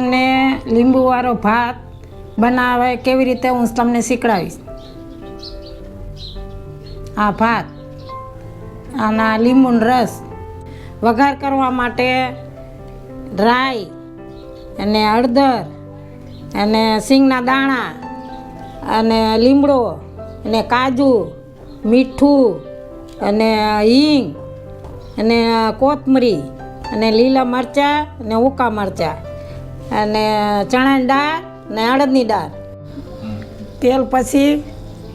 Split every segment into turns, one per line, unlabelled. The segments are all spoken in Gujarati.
તમને લીંબુવાળો ભાત બનાવે કેવી રીતે હું તમને શીખડાવીશ. આ ભાત, આના લીંબુનો રસ. વઘાર કરવા માટે રાઈ અને હળદર અને સિંગના દાણા અને લીમડો અને કાજુ, મીઠું અને હિંગ અને કોથમરી અને લીલા મરચાં અને ઉકા મરચાં અને ચણાની દાળ ને અડદની દાળ. તેલ પછી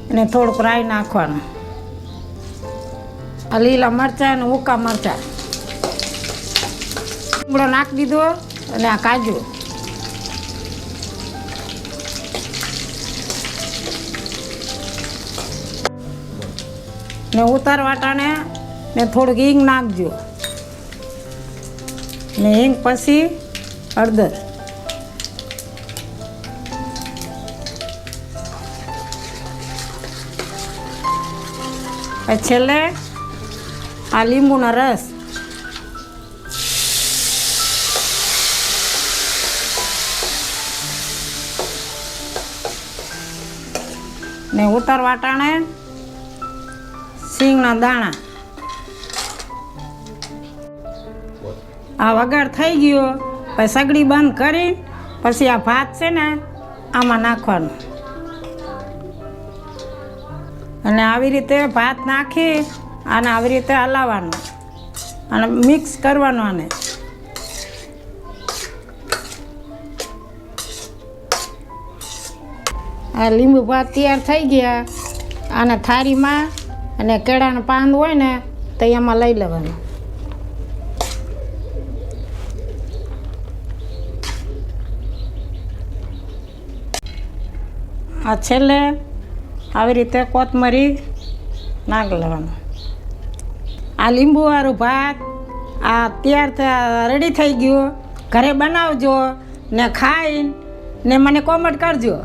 અને થોડુંક રાઈ નાખવાનું. આ લીલા મરચાં અને ઉકા મરચાં, લીમડો નાખી દીધો અને આ કાજુ. ને ઉતાર વાટાણે ને થોડુંક હિંગ નાખજો ને હિંગ પછી હળદર. છેલ્લે આ લીંબુનો રસ. ને ઉતાર વાટાણે સિંગના દાણા. આ વઘાર થઈ ગયો પછી સગડી બંધ કરી પછી આ ભાત છે ને આમાં નાખવાનું અને આવી રીતે ભાત નાખી અને આવી રીતે હલાવવાનું અને મિક્સ કરવાનું. આને આ લીંબુ ભાત તૈયાર થઈ ગયા. આને થાળીમાં અને કેળાનું પાન હોય ને તો એમાં લઈ લેવાનું. આ છેલ્લે આવી રીતે કોથમરી નાખી લેવાનું. આ લીંબુવાળું ભાત આ તૈયાર રેડી થઈ ગયું. ઘરે બનાવજો ને ખાઈને મને કોમેન્ટ કરજો.